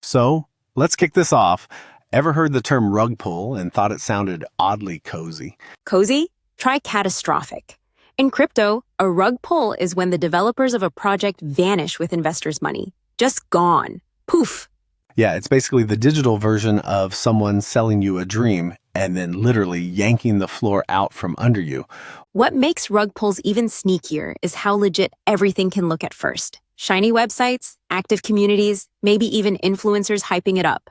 So, let's kick this off. Ever heard the term rug pull and thought it sounded oddly cozy? Cozy? Try catastrophic. In crypto, a rug pull is when the developers of a project vanish with investors' money. Just gone. Poof. Yeah, it's basically the digital version of someone selling you a dream and then literally yanking the floor out from under you. What makes rug pulls even sneakier is how legit everything can look at first. Shiny websites, active communities, maybe even influencers hyping it up.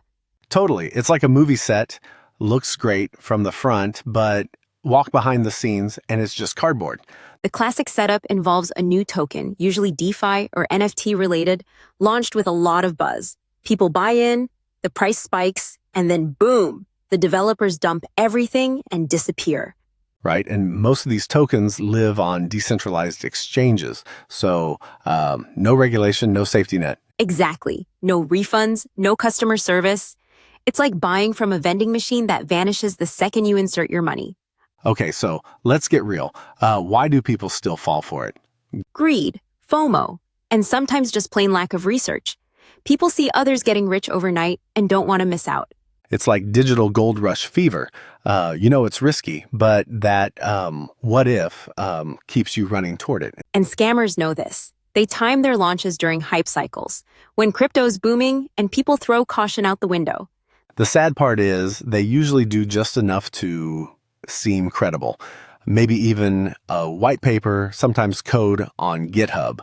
Totally. It's like a movie set, looks great from the front, but walk behind the scenes and it's just cardboard. The classic setup involves a new token, usually DeFi or NFT related, launched with a lot of buzz. People buy in, the price spikes, and then boom, the developers dump everything and disappear. Right? And most of these tokens live on decentralized exchanges. So no regulation, no safety net. Exactly. No refunds, no customer service. It's like buying from a vending machine that vanishes the second you insert your money. Okay, so let's get real. Why do people still fall for it? Greed, FOMO, and sometimes just plain lack of research. People see others getting rich overnight and don't want to miss out. It's like digital gold rush fever. It's risky, but that what if keeps you running toward it. And scammers know this. They time their launches during hype cycles, when crypto's booming and people throw caution out the window. The sad part is they usually do just enough to seem credible. Maybe even a white paper, sometimes code on GitHub.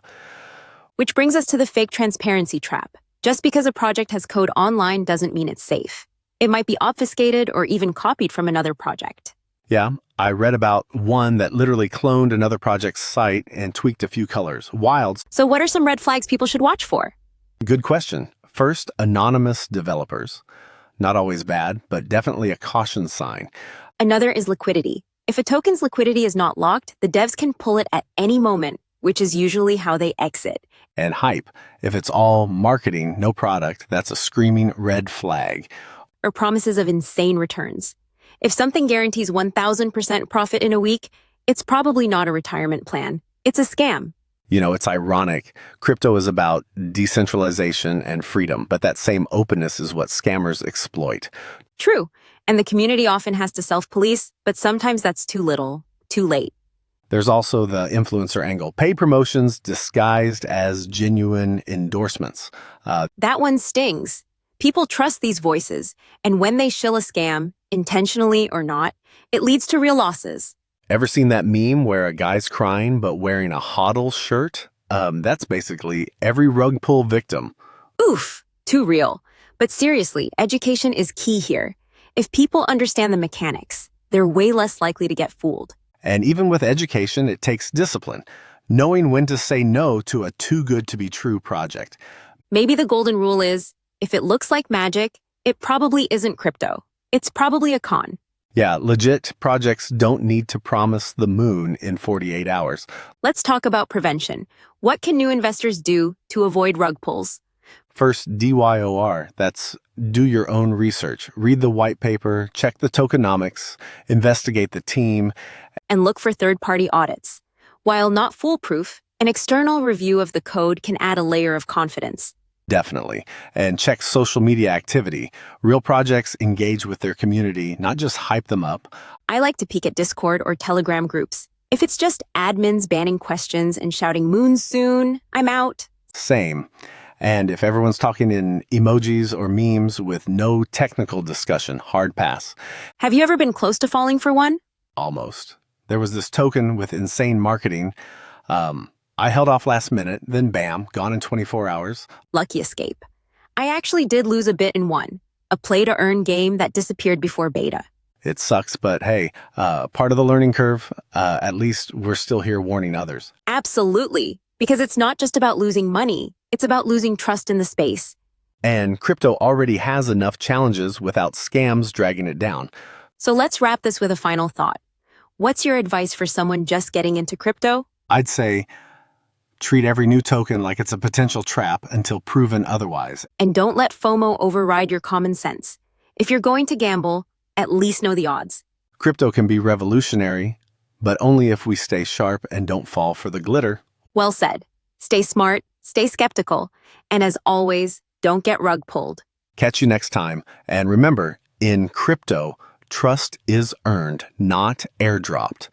Which brings us to the fake transparency trap. Just because a project has code online doesn't mean it's safe. It might be obfuscated or even copied from another project. Yeah, I read about one that literally cloned another project's site and tweaked a few colors. Wild. So what are some red flags people should watch for? Good question. First, anonymous developers. Not always bad, but definitely a caution sign. Another is liquidity. If a token's liquidity is not locked, the devs can pull it at any moment, which is usually how they exit. And hype. If it's all marketing, no product, that's a screaming red flag. Or promises of insane returns. If something guarantees 1,000% profit in a week, it's probably not a retirement plan. It's a scam. It's ironic. Crypto is about decentralization and freedom, but that same openness is what scammers exploit. True. And the community often has to self-police, but sometimes that's too little, too late. There's also the influencer angle. Paid promotions disguised as genuine endorsements. That one stings. People trust these voices, and when they shill a scam, intentionally or not, it leads to real losses. Ever seen that meme where a guy's crying but wearing a HODL shirt? That's basically every rug pull victim. Oof, too real. But seriously, education is key here. If people understand the mechanics, they're way less likely to get fooled. And even with education, it takes discipline. Knowing when to say no to a too good to be true project. Maybe the golden rule is, if it looks like magic, it probably isn't crypto. It's probably a con. Yeah, legit projects don't need to promise the moon in 48 hours. Let's talk about prevention. What can new investors do to avoid rug pulls? First, DYOR. That's do your own research. Read the white paper, check the tokenomics, investigate the team. And look for third-party audits. While not foolproof, an external review of the code can add a layer of confidence. Definitely. And check social media activity. Real projects engage with their community, not just hype them up. I like to peek at Discord or Telegram groups. If it's just admins banning questions and shouting "moon soon," I'm out. Same. And if everyone's talking in emojis or memes with no technical discussion, hard pass. Have you ever been close to falling for one? Almost. There was this token with insane marketing. I held off last minute, then bam, gone in 24 hours. Lucky escape. I actually did lose a bit in one, a play-to-earn game that disappeared before beta. It sucks, but hey, part of the learning curve, at least we're still here warning others. Absolutely, because it's not just about losing money, it's about losing trust in the space. And crypto already has enough challenges without scams dragging it down. So let's wrap this with a final thought. What's your advice for someone just getting into crypto? I'd say treat every new token like it's a potential trap until proven otherwise. And don't let FOMO override your common sense. If you're going to gamble, at least know the odds. Crypto can be revolutionary, but only if we stay sharp and don't fall for the glitter. Well said. Stay smart, stay skeptical, and as always, don't get rug pulled. Catch you next time. And remember, in crypto, trust is earned, not airdropped.